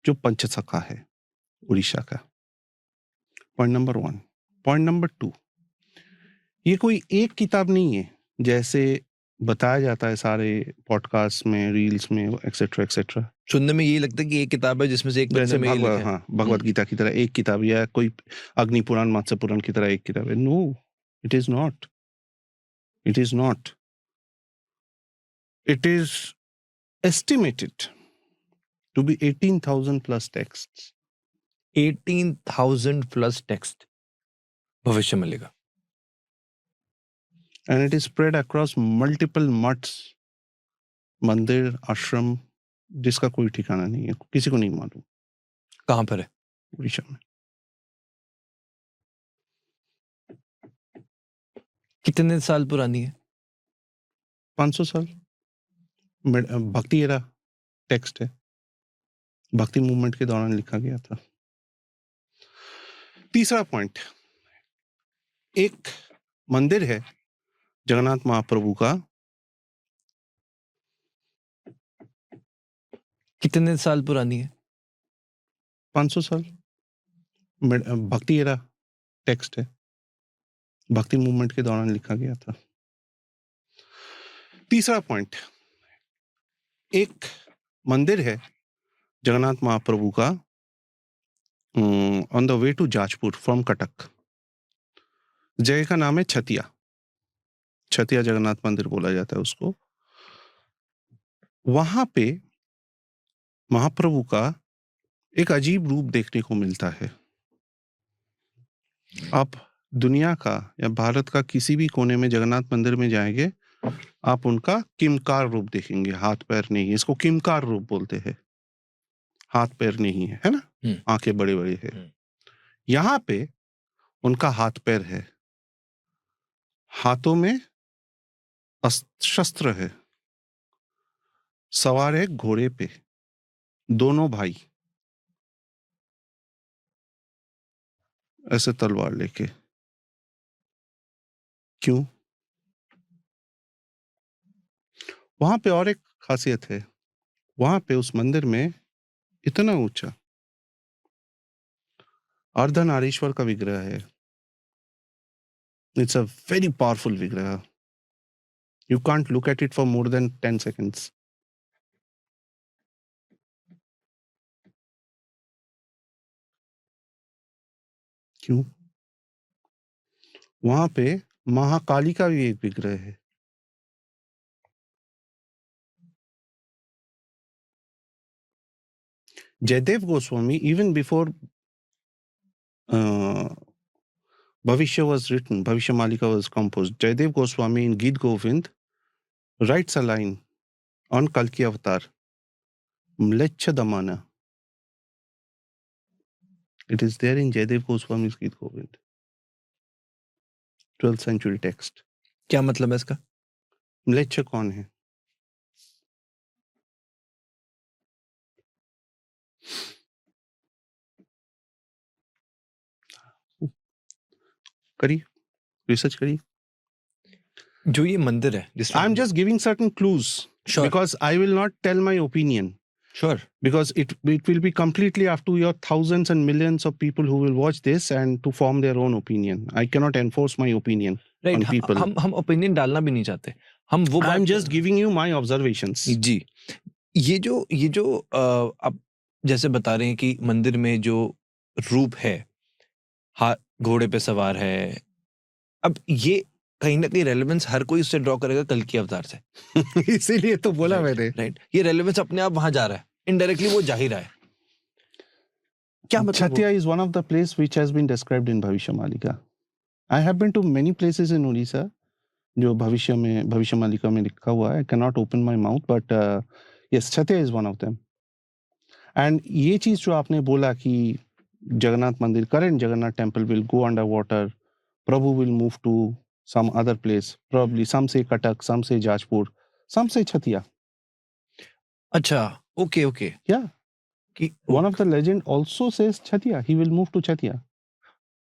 जो पंचसखा है उड़ीसा का। Point number 1। पॉइंट नंबर 2, ये कोई एक किताब नहीं है जैसे बताया जाता है सारे पॉडकास्ट में, रील्स में, एक्सेट्रा एक्सेट्रा। सुनने में यही लगता है कि एक किताब है जिसमें से एक पन्ने में ये लिखा है। हाँ, भगवत गीता की तरह एक किताब, या कोई अग्नि पुराण, मत्स्य पुराण की तरह एक किताब है। No, it is not. It is not. It is estimated to be 18,000 plus texts. 18,000 plus text भविष्य में लिखा। And it is spread across multiple mutts, मंदिर, आश्रम, जिसका कोई ठिकाना नहीं है, किसी को नहीं मालूम। कहाँ पर है? उड़ीसा में। कितने साल पुरानी है? 500 साल। भक्ति एरा टेक्स्ट है, भक्ति मूवमेंट के दौरान लिखा गया था। तीसरा पॉइंट, एक मंदिर है जगन्नाथ महाप्रभु का। कितने साल पुरानी है? 500 साल। भक्ति एरा टेक्स्ट है, भक्ति मूवमेंट के दौरान लिखा गया था। तीसरा पॉइंट, एक मंदिर है जगन्नाथ महाप्रभु का on the way to Jajpur from Cuttack. जगह का नाम है छतिया। छतिया जगन्नाथ मंदिर बोला जाता है उसको। वहां पे महाप्रभु का एक अजीब रूप देखने को मिलता है। आप दुनिया का या भारत का किसी भी कोने में जगन्नाथ मंदिर में जाएंगे, आप उनका किमकार रूप देखेंगे। हाथ पैर नहीं, इसको किमकार रूप बोलते हैं। हाथ पैर नहीं है ना, आंखें बड़े बड़े है। यहाँ पे उनका हाथ पैर है, हाथों में शस्त्र है, सवार है घोड़े पे, दोनों भाई ऐसे तलवार लेके। क्यों? वहां पे और एक खासियत है, वहां पे उस मंदिर में इतना ऊंचा अर्धनारीश्वर का विग्रह है। इट्स अ वेरी पावरफुल विग्रह। You can't look at it for more than 10 seconds. क्यों? वहां पे महाकाली का भी एक विग्रह है। Jayadev Goswami, even before Bhavishya was written, Bhavishya Malika was composed, Jayadev Goswami in Geet Govind writes a line on Kalki Avatar, Mlecha Damana. It is there in Jayadev Goswami's Geet Govind, 12th century text. क्या मतलब है इसका? म्लेच्छ कौन है? करिए, research करिए। जो ये मंदिर है, I am just giving certain clues because I will not tell my opinion. Sure. Because it will be completely up to your thousands and millions of people who will watch this and to form their own opinion. I cannot enforce my opinion on people. हम opinion डालना भी नहीं चाहते। हम वो I am just giving you my observations. जी, ये जो आप जैसे बता रहे हैं कि मंदिर में जो रूप है, घोड़े पे सवार है, अब ये कहीं ना कहीं रेलेवेंस हर कोई उससे ड्रॉ करेगा कल की अवतार से। इसीलिए तो बोला मैंने। राइट, ये रेलेवेंस अपने आप वहां जा रहा है, इनडायरेक्टली वो जा ही रहा है। क्या मतलब? Chatia is one of the place which has been described in Bhavishya Malika. I have been to many places in Odisha जो भविष्य मालिका में लिखा हुआ है। I cannot open my mouth, but yes, Chatia is one of them. And ये चीज जो आपने बोला कि जगन्नाथ मंदिर, current Jagannath temple will go under water, Prabhu will move to some other place, probably some say Katak, some say Jajpur, some say Chatia. अच्छा, okay. Yeah. One of the legend also says Chatia. He will move to Chatia,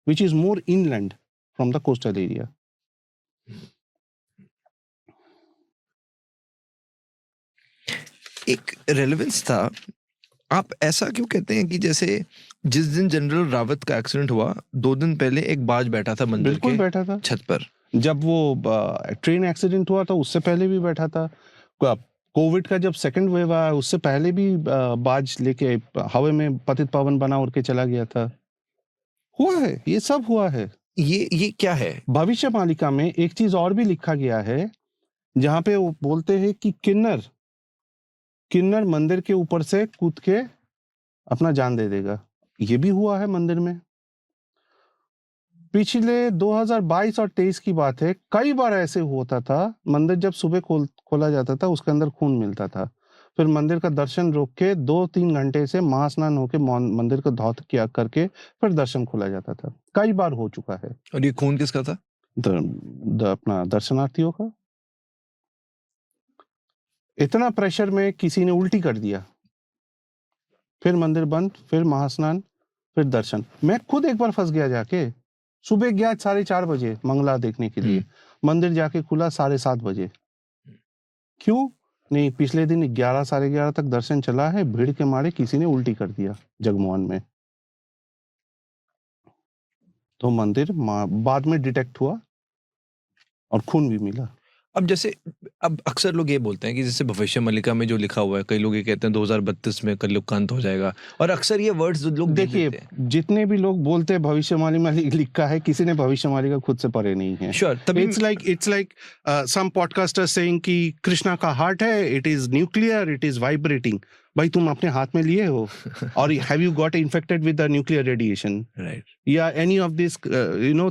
which is more inland from the coastal area. एक relevance था आप ऐसा क्यों कहते हैं कि जैसे जिस दिन जनरल रावत का एक्सीडेंट हुआ 2 दिन पहले एक बाज बैठा था मंदिर बिल्कुल के बैठा था। छत पर? जब वो ट्रेन एक्सीडेंट हुआ था उससे पहले भी बैठा था। कोविड का जब सेकंड वेव आया उससे पहले भी बाज लेके हवा में पतित पावन बना उड़ के चला गया था। हुआ है, ये सब हुआ है। ये क्या है? भविष्य मालिका में एक चीज और भी लिखा गया है, जहां पे वो बोलते हैं कि किन्नर मंदिर के ऊपर से कूद के अपना जान दे देगा। ये भी हुआ है मंदिर में। पिछले 2022 और 23 की बात है, कई बार ऐसे होता था। मंदिर जब सुबह खोला जाता था उसके अंदर खून मिलता था, फिर मंदिर का दर्शन रोक के 2-3 घंटे से महास्नान होके मंदिर को धौत किया करके फिर दर्शन खोला जाता था। कई बार हो चुका है। और ये खून किसका था? अपना दर्शनार्थियों का। इतना प्रेशर में किसी ने उल्टी कर दिया, फिर मंदिर बंद, फिर महास्नान, फिर दर्शन। मैं खुद एक बार फंस गया जाके। सुबह गया 4:30 बजे मंगला देखने के लिए, मंदिर जाके खुला 7:30 बजे। क्यों? नहीं, पिछले दिन 11 साढ़े 11 तक दर्शन चला है, भीड़ के मारे किसी ने उल्टी कर दिया जगमोहन में। तो मंदिर बाद में डिटेक्ट हुआ और खून भी मिला। अब जैसे अब अक्सर लोग ये बोलते हैं कि जैसे भविष्य मल्लिका में जो लिखा हुआ है, कई लोग ये कहते हैं 2032 में कलयुग का अंत हो जाएगा, और अक्सर ये वर्ड्स लोग दे देखिए, देते हैं। जितने भी लोग बोलते हैं भविष्यवाणी में लिखा है, किसी ने भविष्यवाणी का खुद से पढ़े नहीं है। श्योर, तभी it's like some podcaster saying कि कृष्णा का हार्ट है, it is nuclear, it is vibrating. भाई तुम अपने हाथ में लिए हो, और have you got infected with the nuclear radiation? Right. या any of this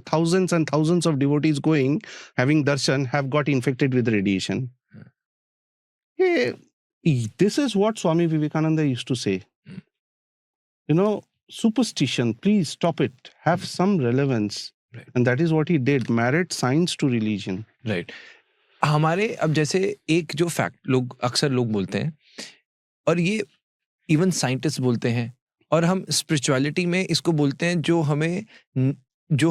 thousands and thousands of devotees going having darshan have got infected with radiation? Yeah, this is what Swami Vivekananda used to say. Superstition, please stop it. Have some relevance. Right. And that is what he did. Married science to religion. Right. हमारे अब जैसे एक जो fact लोग अक्सर लोग बोलते हैं, और ये इवन साइंटिस्ट बोलते हैं, और हम स्पिरिचुअलिटी में इसको बोलते हैं, जो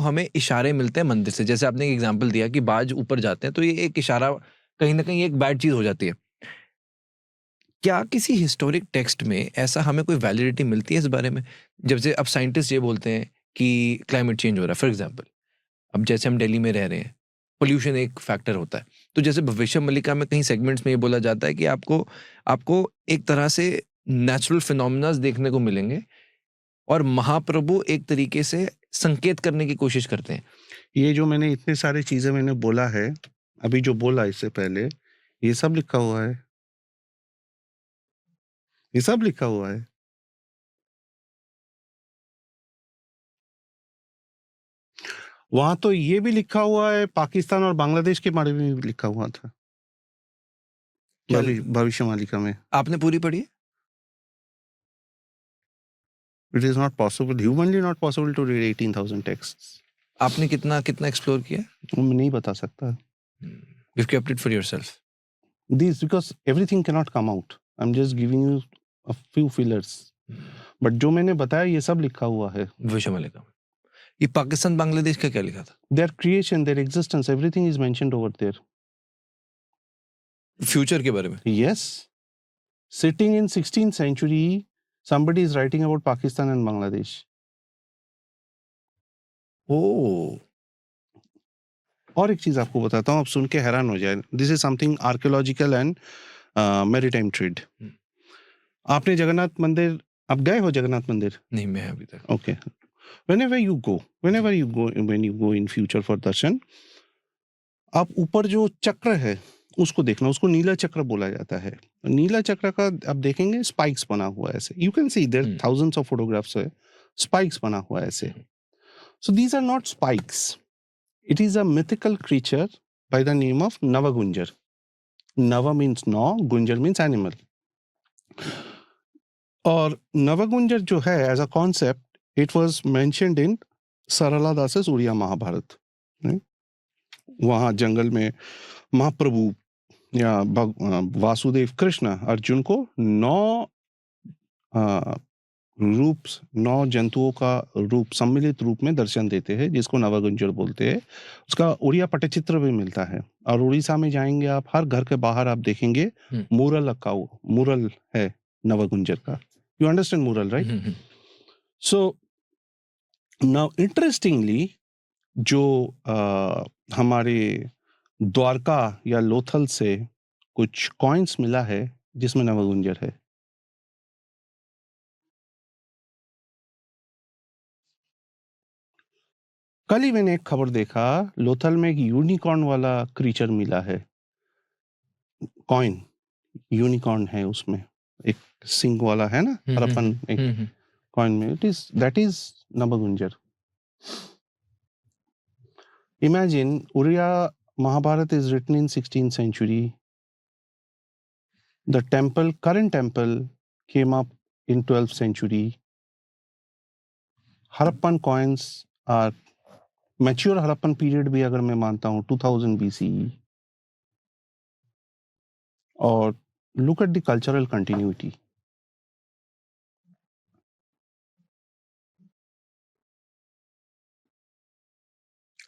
हमें इशारे मिलते हैं मंदिर से। जैसे आपने एक एग्जांपल दिया कि बाज ऊपर जाते हैं, तो ये एक इशारा कहीं ना कहीं एक बैड चीज हो जाती है। क्या किसी हिस्टोरिक टेक्स्ट में ऐसा हमें कोई वैलिडिटी मिलती है इस बारे में? जैसे अब साइंटिस्ट ये बोलते हैं कि क्लाइमेट चेंज हो रहा है, फॉर एग्जांपल अब जैसे हम दिल्ली में रह रहे हैं, पोल्यूशन एक फैक्टर होता है। तो जैसे भविष्य मल्लिका में कहीं सेगमेंट्स में ये बोला जाता है कि आपको एक तरह से नेचुरल फिनोमेनास देखने को मिलेंगे, और महाप्रभु एक तरीके से संकेत करने की कोशिश करते हैं। ये जो मैंने इतने सारे चीजें मैंने बोला है, अभी जो बोला इससे पहले, ये सब लिखा हुआ है। ये सब लिखा हुआ है। वहां तो ये भी लिखा हुआ है, पाकिस्तान और बांग्लादेश के बारे में भी लिखा हुआ था क्या भविष्य मालिका में। आपने पूरी पढ़ी है? It is not possible, humanly not possible to read 18,000 texts. आपने कितना एक्सप्लोर किया? मैं नहीं बता सकता। You've kept it for yourself. These, because everything cannot come out. I'm just giving you a few fillers. But जो मैंने बताया ये सब लिखा हुआ है। भविष्य मल्लिका में ये पाकिस्तान बांग्लादेश का क्या लिखा था? Their creation, their existence, everything is mentioned over there. Future के बारे में? Yes. Sitting in 16th century, somebody is writing about Pakistan and Bangladesh. ओह। और एक चीज आपको बताता हूँ, आप सुन के हैरान हो जाए। This is something archaeological and maritime trade. आपने जगन्नाथ मंदिर, आप गए हो जगन्नाथ मंदिर? नहीं, मैं अभी तक। Okay. whenever you go when you go in future for darshan, आप ऊपर जो चक्र है उसको देखना, उसको नीला चक्र बोला जाता है। नीला चक्र का आप देखेंगे स्पाइक्स बना हुआ है ऐसे। You can see there thousands of photographs है, स्पाइक्स बना हुआ है ऐसे। So these are not spikes. It is a mythical creature by the name of Navagunjar. Nava means no, Gunjar means animal. और नवगुंजर जो है as a concept, it was mentioned in Sarala Das's Odia Mahabharata. वहाँ जंगल में महाप्रभु या वासुदेव कृष्ण अर्जुन को 9 जंतुओं का रूप, सम्मिलित रूप में दर्शन देते हैं, जिसको नवगुंजर बोलते हैं। उसका उड़िया पटचित्र भी मिलता है। और उड़ीसा में जाएंगे आप, हर घर के बाहर आप देखेंगे मुरल है नवगुंजर का। You understand mural, right? So now interestingly, जो हमारे द्वारका या लोथल से कुछ कॉइन्स मिला है जिसमें नवगुंजर है। कल ही मैंने एक खबर देखा, लोथल में एक यूनिकॉर्न वाला क्रीचर मिला है, कॉइन यूनिकॉर्न है उसमें, एक सिंग वाला है ना, हरप्पन एक कॉइन में, that is Navagunjara. Imagine Uriya Mahabharata is written in 16th century. The current temple came up in 12th century. Harappan coins are mature Harappan period भी अगर मैं मानता हूँ 2000 BCE. और look at the cultural continuity.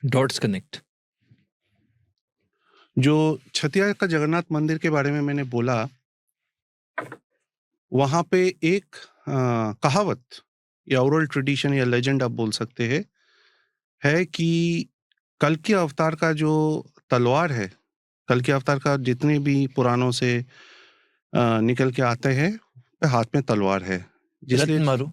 Dots connect. जो छतिया का जगन्नाथ मंदिर के बारे में मैंने बोला, वहां पे एक कहावत या ओरल ट्रेडिशन या लेजेंड आप बोल सकते हैं, है कि कल के अवतार का जो तलवार है, कल के अवतार का जितने भी पुराणों से निकल के आते हैं, हाथ में तलवार है, जिसलिए रत्नमारू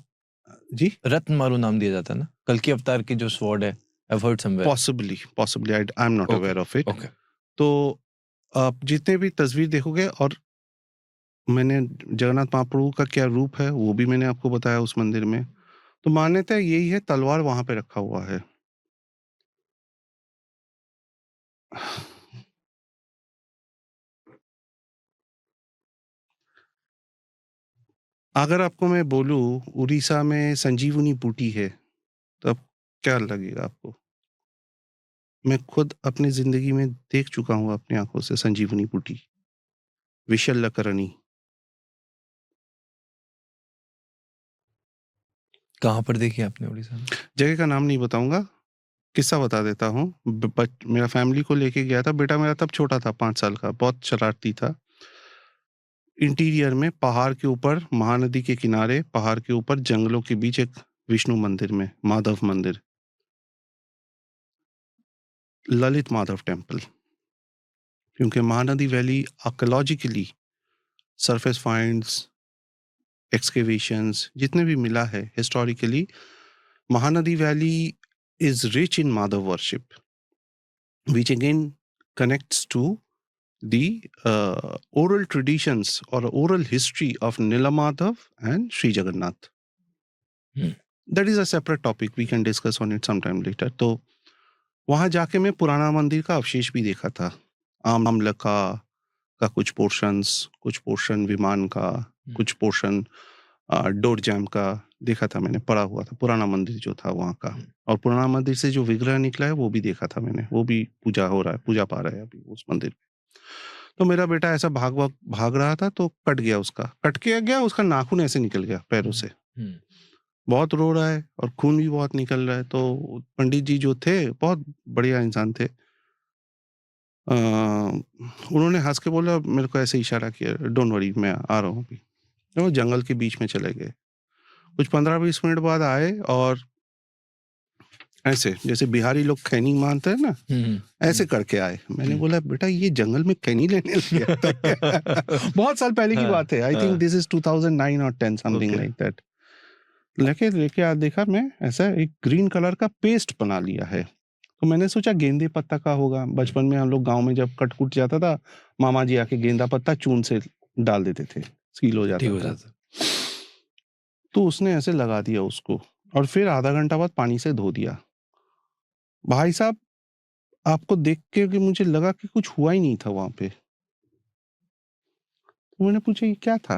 जी रत्नमारू नाम दिया जाता है ना कल की अवतार की जो स्वॉर्ड है। I've heard somewhere. Possibly I am not Okay, aware of it. okay. तो आप जितने भी तस्वीर देखोगे, और मैंने जगन्नाथ महाप्रभु का क्या रूप है वो भी मैंने आपको बताया उस मंदिर में, तो मान्यता यही है, तलवार वहां पे रखा हुआ है। अगर आपको मैं बोलूं उड़ीसा में संजीवनी बूटी है, तो अब क्या लगेगा आपको? मैं खुद अपनी जिंदगी में देख चुका हूँ अपनी आंखों से संजीवनी बूटी, विशल्यकरणी। कहाँ पर देखी आपने उड़ीसा में? जगह का नाम नहीं बताऊंगा, किस्सा बता देता हूँ। मेरा फैमिली को लेके गया था, बेटा मेरा तब छोटा था, 5 साल का, बहुत शरारती था। इंटीरियर में पहाड़ के ऊपर, महानदी के किनारे, पहाड़ के ऊपर जंगलों के बीच एक विष्णु मंदिर में, माधव मंदिर, ललित माधव टेम्पल। क्योंकि Mahanadi valley archaeologically surface finds, excavations जितने भी मिला है historically, Mahanadi valley is rich in Madhav worship, which again connects to the oral traditions or oral history of Nilamadhav and Sri Jagannath. That is a separate topic, we can discuss on it sometime later. तो वहां जाके मैं पुराना मंदिर का अवशेष भी देखा था, आमलका का कुछ पोर्शन विमान का, कुछ पोर्शन डोर जैम का देखा था मैंने, पड़ा हुआ था पुराना मंदिर जो था वहाँ का। और पुराना मंदिर से जो विग्रह निकला है वो भी देखा था मैंने, वो भी पूजा हो रहा है, पूजा पा रहा है अभी उस मंदिर में। तो मेरा बेटा ऐसा भाग रहा था, तो कट गया उसका नाखून ऐसे निकल गया पैरों से, बहुत रो रहा है और खून भी बहुत निकल रहा है। तो पंडित जी जो थे बहुत बढ़िया इंसान थे, उन्होंने हंस के बोला, मेरे को ऐसे इशारा किया, डोंट वरी मैं आ रहा हूँ अभी। तो वो जंगल के बीच में चले गए। कुछ 15-20 मिनट बाद आए और ऐसे जैसे बिहारी लोग खैनी मानते हैं ना, ऐसे करके आए। मैंने बोला, बेटा ये जंगल में खैनी लेने लगे आता है? बहुत साल पहले की बात है, आई थिंक दिस इज 2009 और 10 समथिंग लाइक दैट। लेके आ देखा मैं, ऐसा एक ग्रीन कलर का पेस्ट बना लिया है। तो मैंने सोचा गेंदे पत्ता का होगा। बचपन में हम लोग गांव में जब कट जाता था, मामा जी आके गेंदा पत्ता चून से डाल देते थे, सील हो जाता था। तो उसने ऐसे लगा दिया उसको, और फिर आधा घंटा बाद पानी से धो दिया। भाई साहब, आपको देख के कि मुझे लगा कि कुछ हुआ ही नहीं था वहां पे। तो मैंने पूछा ये क्या था?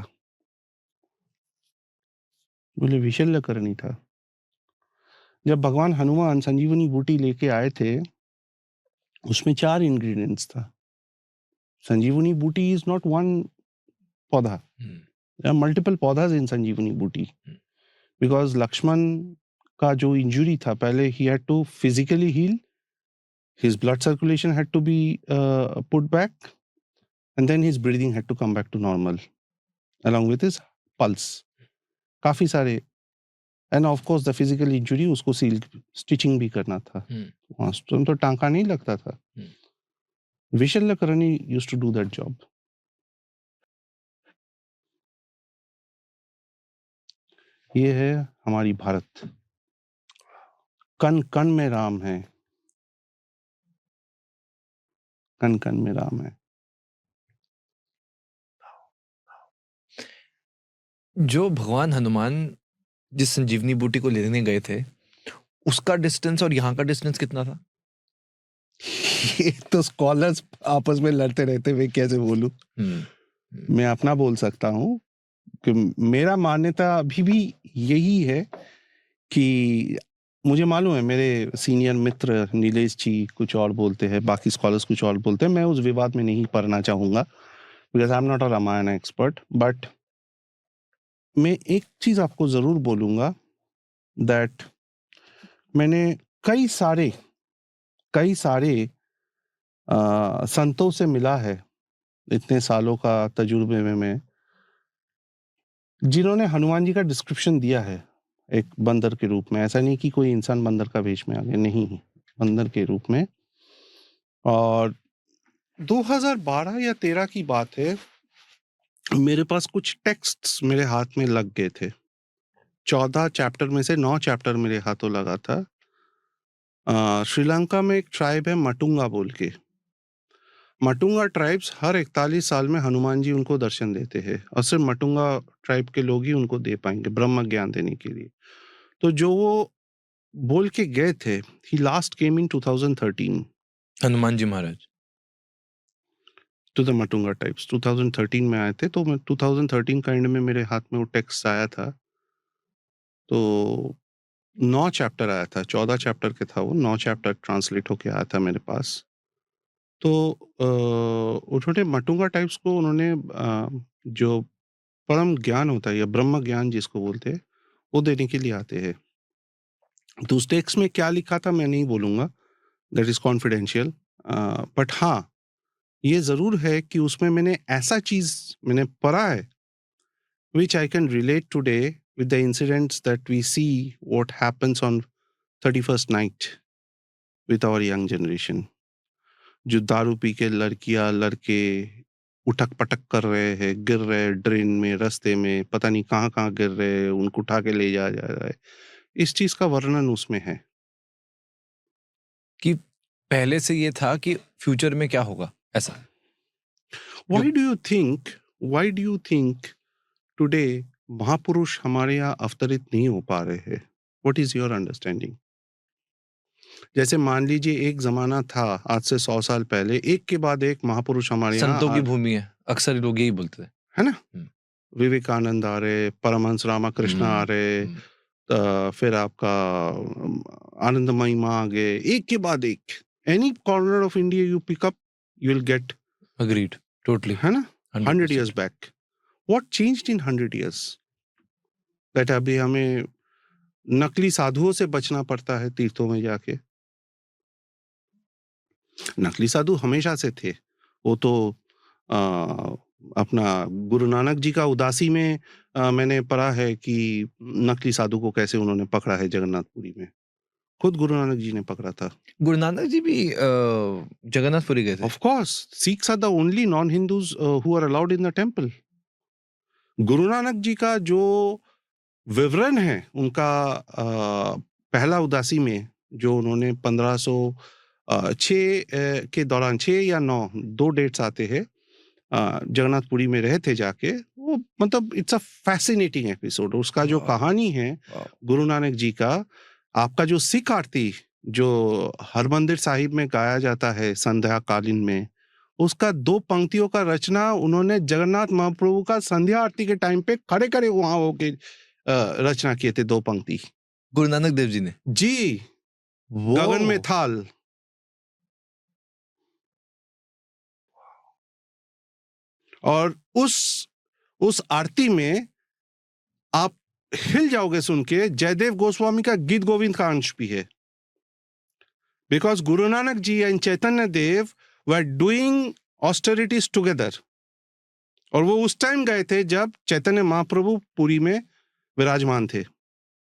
बोले विशल्यकरणी था। जब भगवान हनुमान संजीवनी बूटी लेके आए थे, उसमें 4 इंग्रेडिएंट्स था। Sanjeevani booti is not one paudha, multiple पौधास इन संजीवनी बूटी। बिकॉज लक्ष्मण का जो इंजुरी था, पहले ही had to physically heal, his blood circulation had to be put back, and then his breathing had to come back to normal along with his pulse. काफी सारे, end of course the physical injury, उसको seal stitching भी करना था। वहाँ तो टांका नहीं लगता था। विशल करनी used to do that job. ये है हमारी भारत, कण कण में राम है, कण कण में राम है। जो भगवान हनुमान जिस संजीवनी बूटी को लेने गए थे, उसका डिस्टेंस और यहाँ का डिस्टेंस कितना था? ये तो स्कॉलर्स आपस में लड़ते रहते, मैं कैसे बोलूं। मैं अपना बोल सकता हूँ कि मेरा मान्यता अभी भी यही है कि मुझे मालूम है मेरे सीनियर मित्र नीलेश जी कुछ और बोलते हैं, बाकी स्कॉलर्स कुछ और बोलते हैं। मैं उस विवाद में नहीं पढ़ना चाहूंगा, because I am not a Ramayana expert. But मैं एक चीज आपको जरूर बोलूंगा, दैट मैंने कई सारे संतों से मिला है इतने सालों का तजुर्बे में, जिन्होंने हनुमान जी का डिस्क्रिप्शन दिया है एक बंदर के रूप में। ऐसा नहीं कि कोई इंसान बंदर का वेश में आ गया, नहीं, बंदर के रूप में। और 2012 या 13 की बात है, मेरे पास कुछ टेक्स्ट्स मेरे हाथ में लग गए थे। 14 चैप्टर में से 9 चैप्टर मेरे हाथों लगा था। श्रीलंका में एक ट्राइब है मटुंगा बोल के। मटुंगा ट्राइब्स हर 41 साल में हनुमान जी उनको दर्शन देते हैं, और सिर्फ मटुंगा ट्राइब के लोग ही उनको दे पाएंगे ब्रह्म ज्ञान देने के लिए। तो जो वो बोल के गए थे, he last came in 2013, Hanuman ji Maharaj to the Matunga tribes 2013 में आए थे। तो मैं 2013 का एंड में मेरे हाथ में वो टेक्स्ट आया था। तो 9 चैप्टर आया था, 14 चैप्टर के था वो, 9 चैप्टर ट्रांसलेट होके आया था मेरे पास। तो उन्होंने मटुंगा टाइप्स को उन्होंने जो परम ज्ञान होता है या ब्रह्म ज्ञान जिसको बोलते हैं, वो देने के लिए आते हैं। तो उस टेक्स्ट में क्या लिखा था मैं नहीं बोलूंगा, दैट इज कॉन्फिडेंशियल। बट हाँ, ये जरूर है कि उसमें मैंने ऐसा चीज मैंने पढ़ा है which I can relate today with the incidents that we see what happens on 31st night with our young generation. जो दारू पी के लड़कियां लड़के उठक पटक कर रहे हैं, गिर रहे हैं ड्रेन में, रास्ते में, पता नहीं कहाँ कहाँ गिर रहे हैं, उनको उठा के ले जा रहा है। इस चीज का वर्णन उसमें है कि पहले से ये था कि फ्यूचर में क्या होगा ऐसा। Why do you think today महापुरुष हमारे यहाँ अवतरित नहीं हो पा रहे हैं? What is your understanding? जैसे मान लीजिए एक जमाना था आज से 100 साल पहले, एक के बाद एक महापुरुष हमारे यहाँ संतों की भूमि है, अक्सर लोग यही बोलते हैं, है ना। विवेकानंद आ रहे, परमहंस रामकृष्ण आ रहे, फिर आपका आनंदमयी माँ आ गए, एक के बाद एक। Any corner of India you pick up, you will get. Agreed, totally, है ना। 100 years back, what changed in 100 years? That अभी हमें नकली साधुओं से बचना पड़ता है तीर्थों में जाके। नकली साधु हमेशा से थे, वो तो अपना गुरु नानक जी का उदासी में मैंने पढ़ा है कि नकली साधु को कैसे उन्होंने पकड़ा है जगन्नाथपुरी में। खुद गुरु नानक जी ने पकड़ा था। गुरु नानक जी भी जगन्नाथपुरी गए थे। Of course, Sikhs are the only non Hindus who are allowed in the temple. Guru Nanak जी का जो विवरण है उनका पहला उदासी में, जो उन्होंने 1506 के दौरान, 6 या 9, 2 डेट्स आते हैं, जगन्नाथपुरी में रहे थे जाके। वो मतलब इट्स अ फैसिनेटिंग एपिसोड। उसका जो कहानी है गुरु नानक जी का, आपका जो सिख आरती जो हरमंदिर साहिब में गाया जाता है संध्या कालीन में, उसका 2 पंक्तियों का रचना उन्होंने जगन्नाथ महाप्रभु का संध्या आरती के टाइम पे खड़े खड़े वहां होके रचना किए थे। 2 पंक्ति गुरु नानक देव जी ने जी, गगन में थाल। और उस आरती में आप हिल जाओगे सुन के। जयदेव गोस्वामी का गीत गोविंद का अंश भी है, because Guru Nanak ji and Chaitanya Dev were doing austerities together. और वो उस टाइम गए थे जब चैतन्य महाप्रभु पुरी में विराजमान थे।